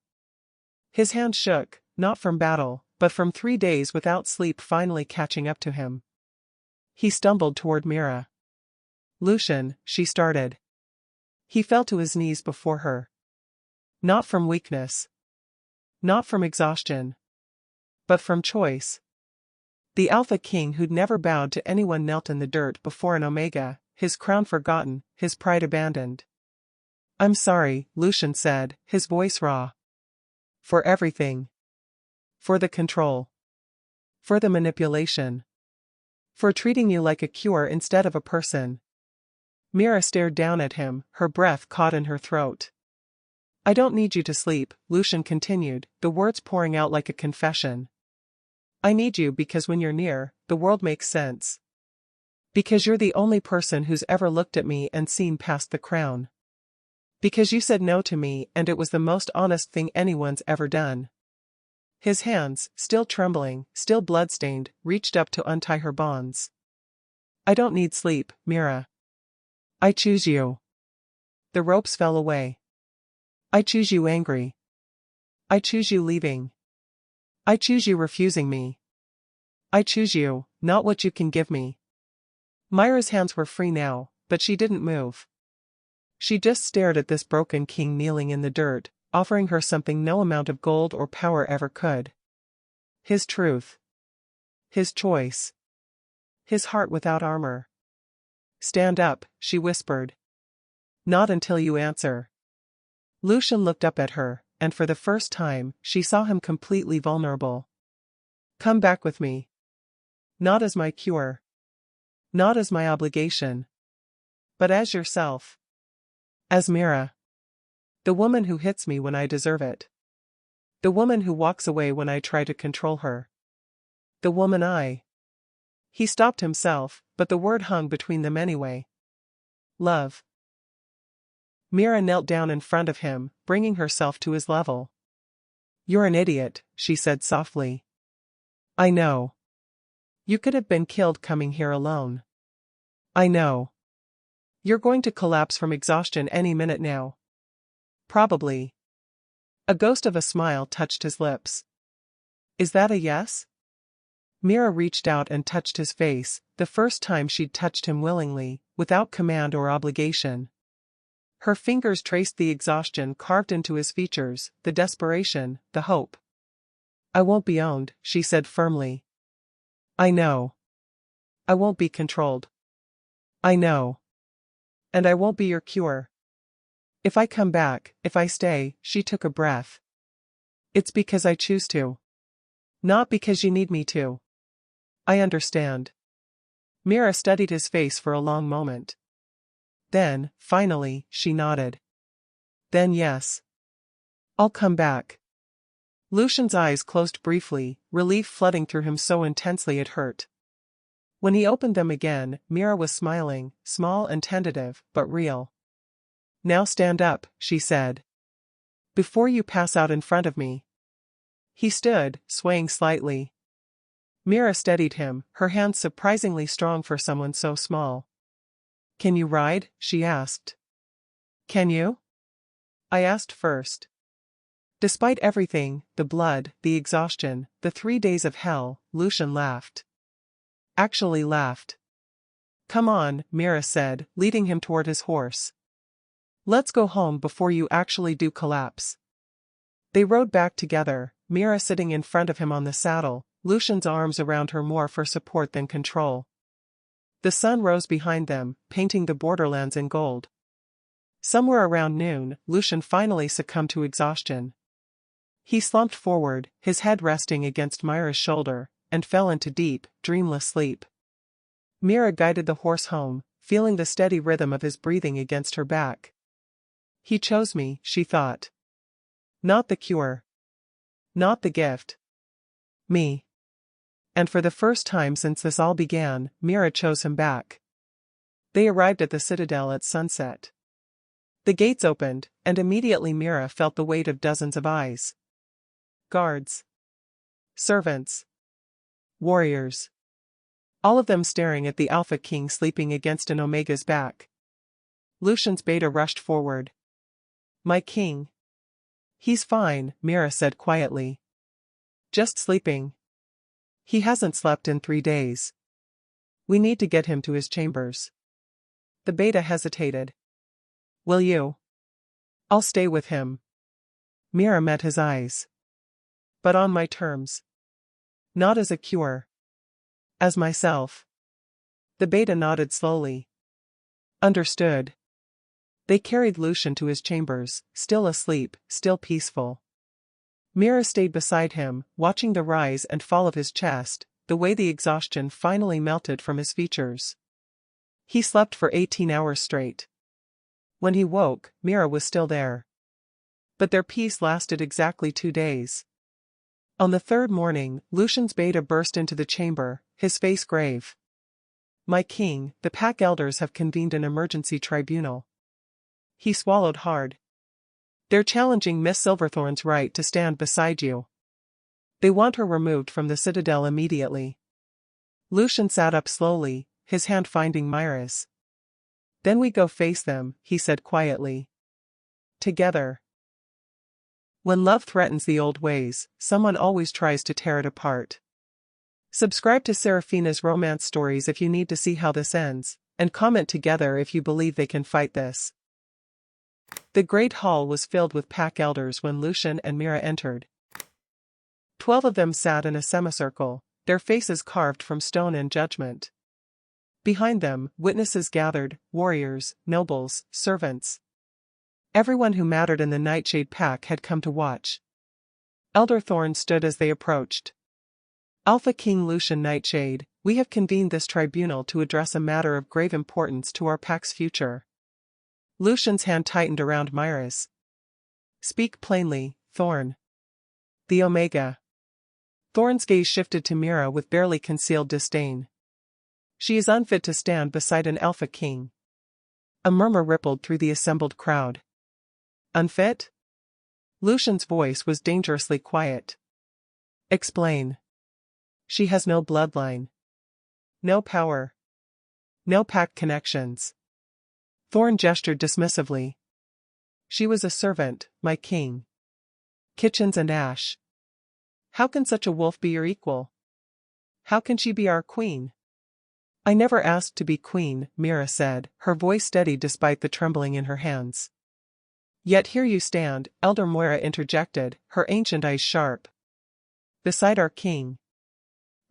His hand shook, not from battle, but from 3 days without sleep finally catching up to him. He stumbled toward Meera. "Lucian," she started. He fell to his knees before her. Not from weakness. Not from exhaustion. But from choice. The Alpha King who'd never bowed to anyone knelt in the dirt before an Omega, his crown forgotten, his pride abandoned. "I'm sorry," Lucian said, his voice raw. "For everything. For the control. For the manipulation. For treating you like a cure instead of a person." Meera stared down at him, her breath caught in her throat. I don't need you to sleep, Lucian continued, the words pouring out like a confession. I need you because when you're near, the world makes sense. Because you're the only person who's ever looked at me and seen past the crown. Because you said no to me and it was the most honest thing anyone's ever done. His hands, still trembling, still bloodstained, reached up to untie her bonds. I don't need sleep, Mira. I choose you. The ropes fell away. I choose you angry. I choose you leaving. I choose you refusing me. I choose you, not what you can give me. Mira's hands were free now, but she didn't move. She just stared at this broken king kneeling in the dirt, offering her something no amount of gold or power ever could. His truth. His choice. His heart without armor. Stand up, she whispered. Not until you answer. Lucian looked up at her, and for the first time, she saw him completely vulnerable. Come back with me. Not as my cure. Not as my obligation. But as yourself. As Mira. The woman who hits me when I deserve it. The woman who walks away when I try to control her. The woman I. He stopped himself, but the word hung between them anyway. Love. Mira knelt down in front of him, bringing herself to his level. You're an idiot, she said softly. I know. You could have been killed coming here alone. I know. You're going to collapse from exhaustion any minute now. Probably. A ghost of a smile touched his lips. Is that a yes? Mira reached out and touched his face, the first time she'd touched him willingly, without command or obligation. Her fingers traced the exhaustion carved into his features, the desperation, the hope. I won't be owned, she said firmly. I know. I won't be controlled. I know. And I won't be your cure. If I come back, if I stay, she took a breath. It's because I choose to. Not because you need me to. I understand. Mira studied his face for a long moment. Then, finally, she nodded. Then yes. I'll come back. Lucian's eyes closed briefly, relief flooding through him so intensely it hurt. When he opened them again, Mira was smiling, small and tentative, but real. Now stand up, she said. Before you pass out in front of me. He stood, swaying slightly. Mira steadied him, her hands surprisingly strong for someone so small. Can you ride? She asked. Can you? I asked first. Despite everything, the blood, the exhaustion, the 3 days of hell, Lucian laughed. Actually laughed. Come on, Mira said, leading him toward his horse. Let's go home before you actually do collapse. They rode back together, Mira sitting in front of him on the saddle, Lucian's arms around her more for support than control. The sun rose behind them, painting the borderlands in gold. Somewhere around noon, Lucian finally succumbed to exhaustion. He slumped forward, his head resting against Mira's shoulder, and fell into deep, dreamless sleep. Mira guided the horse home, feeling the steady rhythm of his breathing against her back. He chose me, she thought. Not the cure. Not the gift. Me. And for the first time since this all began, Mira chose him back. They arrived at the citadel at sunset. The gates opened, and immediately Mira felt the weight of dozens of eyes. Guards. Servants. Warriors. All of them staring at the Alpha King sleeping against an Omega's back. Lucian's Beta rushed forward. My king. He's fine, Mira said quietly. Just sleeping. He hasn't slept in 3 days. We need to get him to his chambers. The Beta hesitated. Will you? I'll stay with him. Mira met his eyes. But on my terms. Not as a cure. As myself. The Beta nodded slowly. Understood. They carried Lucian to his chambers, still asleep, still peaceful. Mira stayed beside him, watching the rise and fall of his chest, the way the exhaustion finally melted from his features. He slept for 18 hours straight. When he woke, Mira was still there. But their peace lasted exactly 2 days. On the third morning, Lucian's beta burst into the chamber, his face grave. "My king, the pack elders have convened an emergency tribunal." He swallowed hard. "They're challenging Miss Silverthorn's right to stand beside you. They want her removed from the citadel immediately." Lucian sat up slowly, his hand finding Mira's. "Then we go face them," he said quietly. "Together." When love threatens the old ways, someone always tries to tear it apart. Subscribe to Seraphina's romance stories if you need to see how this ends, and comment together if you believe they can fight this. The great hall was filled with pack elders when Lucian and Mira entered. 12 of them sat in a semicircle, their faces carved from stone in judgment. Behind them, witnesses gathered, warriors, nobles, servants. Everyone who mattered in the Nightshade pack had come to watch. Elder Thorn stood as they approached. "Alpha King Lucian Nightshade, we have convened this tribunal to address a matter of grave importance to our pack's future." Lucian's hand tightened around Mira's. "Speak plainly, Thorn." "The Omega." Thorn's gaze shifted to Mira with barely concealed disdain. "She is unfit to stand beside an Alpha King." A murmur rippled through the assembled crowd. "Unfit?" Lucian's voice was dangerously quiet. "Explain." "She has no bloodline. No power. No pack connections." Thorn gestured dismissively. "She was a servant, my king. Kitchens and ash. How can such a wolf be your equal? How can she be our queen?" "I never asked to be queen," Mira said, her voice steady despite the trembling in her hands. "Yet here you stand," Elder Moira interjected, her ancient eyes sharp. "Beside our king.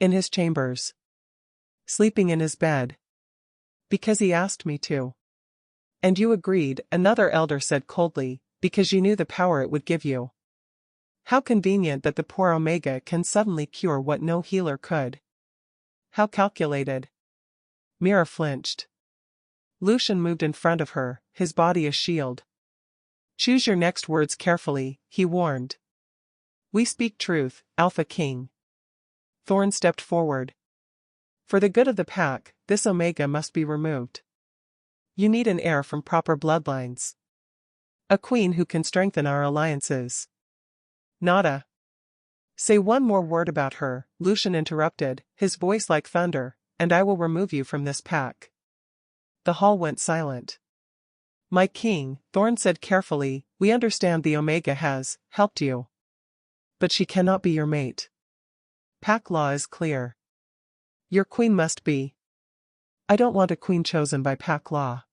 In his chambers. Sleeping in his bed. Because he asked me to." "And you agreed," another elder said coldly, "because you knew the power it would give you. How convenient that the poor Omega can suddenly cure what no healer could. How calculated." Mira flinched. Lucian moved in front of her, his body a shield. "Choose your next words carefully," he warned. "We speak truth, Alpha King." Thorn stepped forward. "For the good of the pack, this Omega must be removed. You need an heir from proper bloodlines. A queen who can strengthen our alliances." "Nada." "Say one more word about her," Lucian interrupted, his voice like thunder, "and I will remove you from this pack." The hall went silent. "My king," Thorn said carefully, "we understand the Omega has helped you. But she cannot be your mate. Pack law is clear. Your queen must be. I don't want a queen chosen by pack law."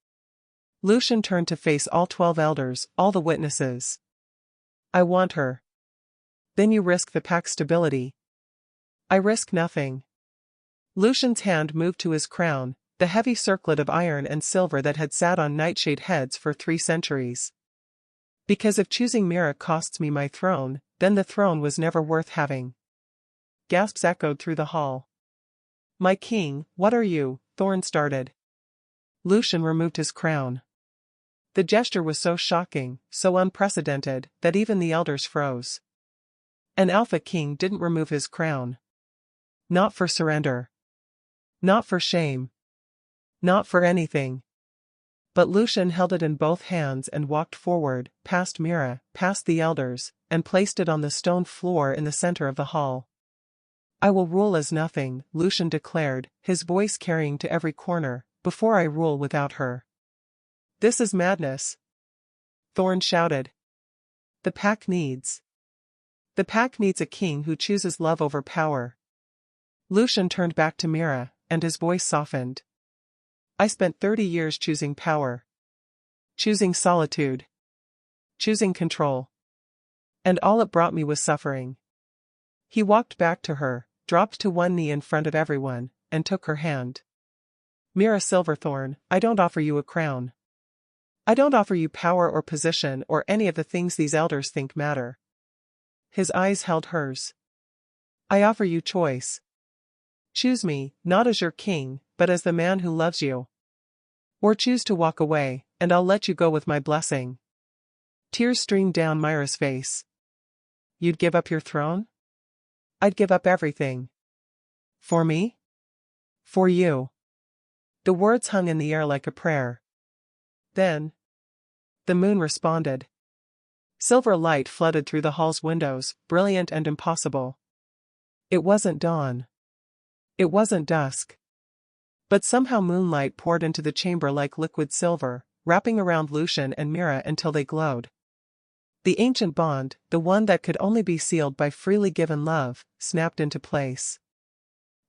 Lucian turned to face all 12 elders, all the witnesses. "I want her." "Then you risk the pack's stability." "I risk nothing." Lucian's hand moved to his crown, the heavy circlet of iron and silver that had sat on Nightshade heads for 3 centuries. "Because if choosing Mira costs me my throne, then the throne was never worth having." Gasps echoed through the hall. "My king, what are you?" Thorn started. Lucian removed his crown. The gesture was so shocking, so unprecedented, that even the elders froze. An Alpha King didn't remove his crown. Not for surrender. Not for shame. Not for anything. But Lucian held it in both hands and walked forward, past Mira, past the elders, and placed it on the stone floor in the center of the hall. "I will rule as nothing," Lucian declared, his voice carrying to every corner, "before I rule without her." "This is madness," Thorn shouted. The pack needs a king who chooses love over power." Lucian turned back to Mira, and his voice softened. "I spent 30 years choosing power. Choosing solitude. Choosing control. And all it brought me was suffering." He walked back to her, dropped to one knee in front of everyone, and took her hand. "Mira Silverthorn, I don't offer you a crown. I don't offer you power or position or any of the things these elders think matter." His eyes held hers. "I offer you choice. Choose me, not as your king, but as the man who loves you. Or choose to walk away, and I'll let you go with my blessing." Tears streamed down Mira's face. You'd give up your throne? I'd give up everything. For me? For you. The words hung in the air like a prayer. Then, the moon responded. Silver light flooded through the hall's windows, brilliant and impossible. It wasn't dawn. It wasn't dusk. But somehow moonlight poured into the chamber like liquid silver, wrapping around Lucian and Mira until they glowed. The ancient bond, the one that could only be sealed by freely given love, snapped into place.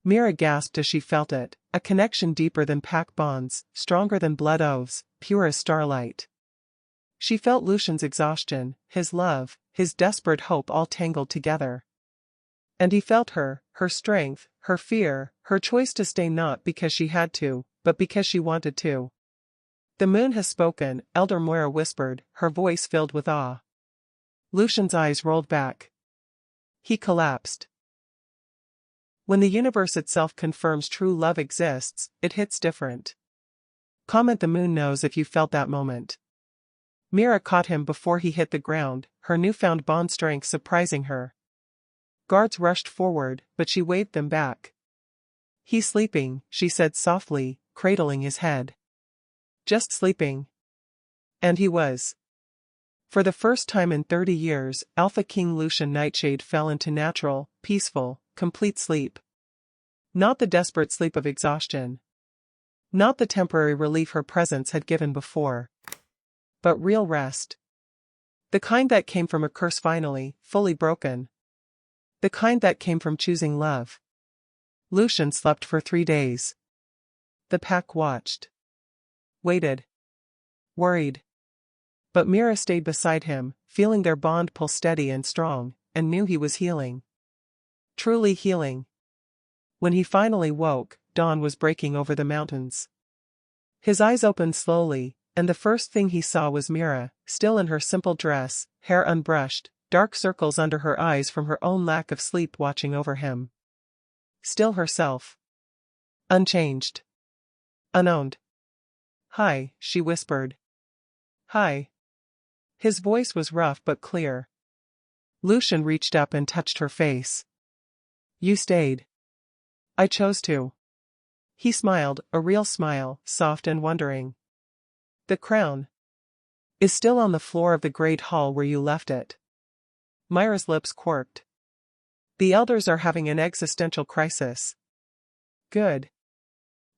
Mira gasped as she felt it, a connection deeper than pack bonds, stronger than blood oaths, pure as starlight. She felt Lucian's exhaustion, his love, his desperate hope all tangled together. And he felt her strength, her fear, her choice to stay not because she had to, but because she wanted to. The moon has spoken, Elder Moira whispered, her voice filled with awe. Lucian's eyes rolled back. He collapsed. When the universe itself confirms true love exists, it hits different. Comment the moon knows if you felt that moment. Mira caught him before he hit the ground, her newfound bond strength surprising her. Guards rushed forward, but she waved them back. He's sleeping, she said softly, cradling his head. Just sleeping. And he was. For the first time in 30 years, Alpha King Lucian Nightshade fell into natural, peaceful, complete sleep. Not the desperate sleep of exhaustion. Not the temporary relief her presence had given before. But real rest. The kind that came from a curse finally, fully broken. The kind that came from choosing love. Lucian slept for 3 days. The pack watched. Waited. Worried. But Mira stayed beside him, feeling their bond pull steady and strong, and knew he was healing. Truly healing. When he finally woke, dawn was breaking over the mountains. His eyes opened slowly, and the first thing he saw was Mira, still in her simple dress, hair unbrushed, dark circles under her eyes from her own lack of sleep watching over him. Still herself. Unchanged. Unowned. Hi, she whispered. Hi. His voice was rough but clear. Lucian reached up and touched her face. You stayed. I chose to. He smiled, a real smile, soft and wondering. The crown is still on the floor of the great hall where you left it. Mira's lips quirked. The elders are having an existential crisis. Good.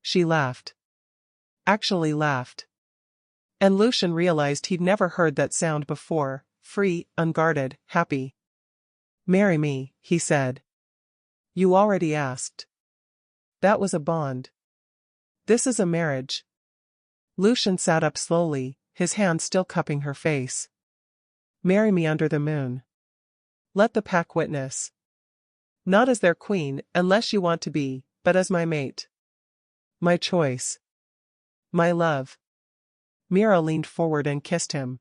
She laughed. Actually laughed. And Lucian realized he'd never heard that sound before, free, unguarded, happy. Marry me, he said. You already asked. That was a bond. This is a marriage. Lucian sat up slowly, his hand still cupping her face. Marry me under the moon. Let the pack witness. Not as their queen, unless you want to be, but as my mate. My choice. My love. Mira leaned forward and kissed him.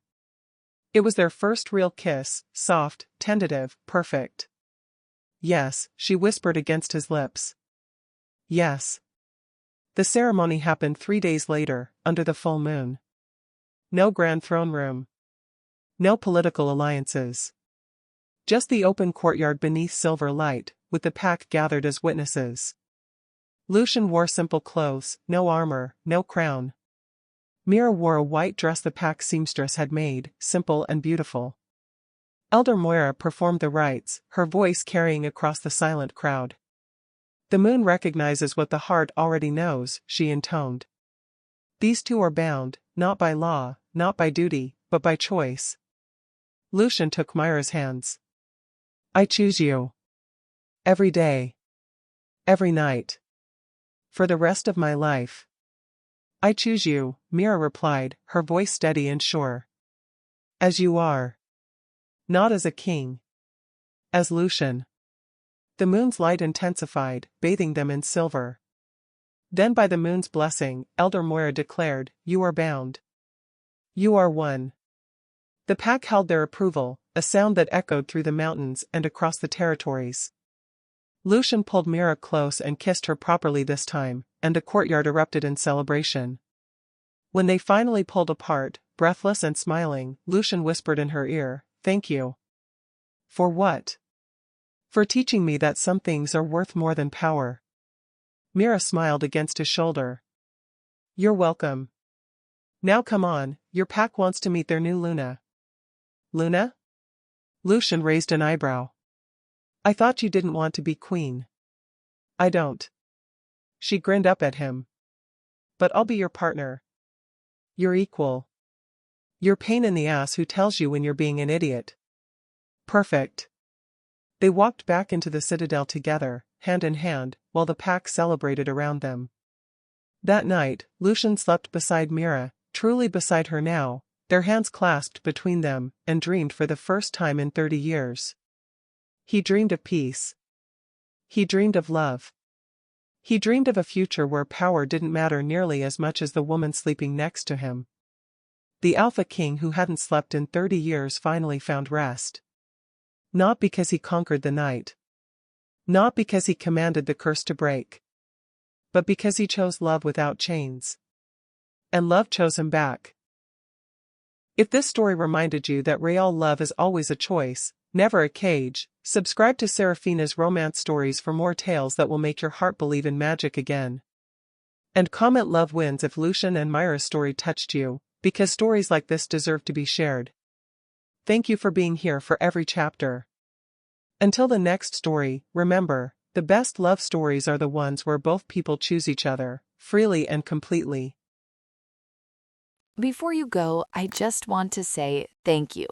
It was their first real kiss, soft, tentative, perfect. Yes, she whispered against his lips. Yes. The ceremony happened 3 days later, under the full moon. No grand throne room. No political alliances. Just the open courtyard beneath silver light, with the pack gathered as witnesses. Lucian wore simple clothes, no armor, no crown. Mira wore a white dress the pack seamstress had made, simple and beautiful. Elder Moira performed the rites, her voice carrying across the silent crowd. The moon recognizes what the heart already knows, she intoned. These two are bound, not by law, not by duty, but by choice. Lucian took Mira's hands. I choose you. Every day. Every night. For the rest of my life. I choose you, Mira replied, her voice steady and sure. As you are. Not as a king. As Lucian. The moon's light intensified, bathing them in silver. Then by the moon's blessing, Elder Moira declared, you are bound. You are one. The pack held their approval, a sound that echoed through the mountains and across the territories. Lucian pulled Mira close and kissed her properly this time, and the courtyard erupted in celebration. When they finally pulled apart, Breathless and smiling, Lucian whispered in her ear, "Thank you." "For what?" "For teaching me that some things are worth more than power." Mira smiled against his shoulder. "You're welcome. Now come on, your pack wants to meet their new Luna." "Luna?" Lucian raised an eyebrow. "I thought you didn't want to be queen." "I don't." She grinned up at him. "But I'll be your partner. Your equal. Your pain in the ass who tells you when you're being an idiot." "Perfect." They walked back into the citadel together, hand in hand, while the pack celebrated around them. That night, Lucian slept beside Mira, truly beside her now, their hands clasped between them, and dreamed for the first time in 30 years. He dreamed of peace. He dreamed of love. He dreamed of a future where power didn't matter nearly as much as the woman sleeping next to him. The Alpha King who hadn't slept in 30 years finally found rest. Not because he conquered the night. Not because he commanded the curse to break. But because he chose love without chains. And love chose him back. If this story reminded you that real love is always a choice, never a cage, subscribe to Seraphina's romance stories for more tales that will make your heart believe in magic again. And comment "Love wins" if Lucian and Mira's story touched you, because stories like this deserve to be shared. Thank you for being here for every chapter. Until the next story, remember, the best love stories are the ones where both people choose each other, freely and completely. Before you go, I just want to say thank you.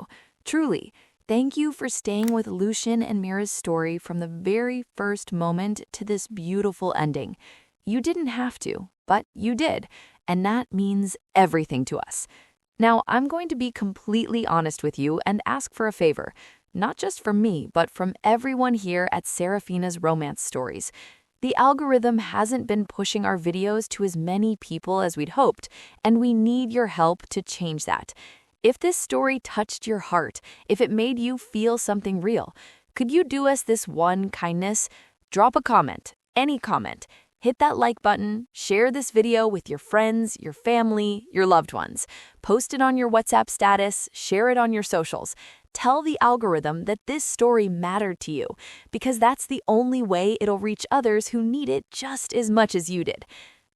Truly, thank you for staying with Lucian and Mira's story from the very first moment to this beautiful ending. You didn't have to, but you did, and that means everything to us. Now, I'm going to be completely honest with you and ask for a favor, not just from me, but from everyone here at Seraphina's Romance Stories. The algorithm hasn't been pushing our videos to as many people as we'd hoped, and we need your help to change that. If this story touched your heart, if it made you feel something real, could you do us this one kindness? Drop a comment, any comment. Hit that like button, share this video with your friends, your family, your loved ones. Post it on your WhatsApp status, share it on your socials. Tell the algorithm that this story mattered to you, because that's the only way it'll reach others who need it just as much as you did.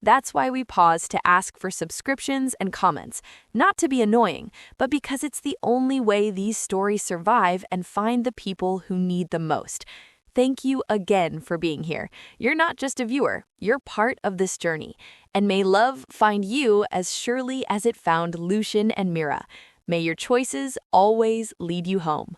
That's why we pause to ask for subscriptions and comments, not to be annoying, but because it's the only way these stories survive and find the people who need them most. Thank you again for being here. You're not just a viewer, you're part of this journey. And may love find you as surely as it found Lucian and Mira. May your choices always lead you home.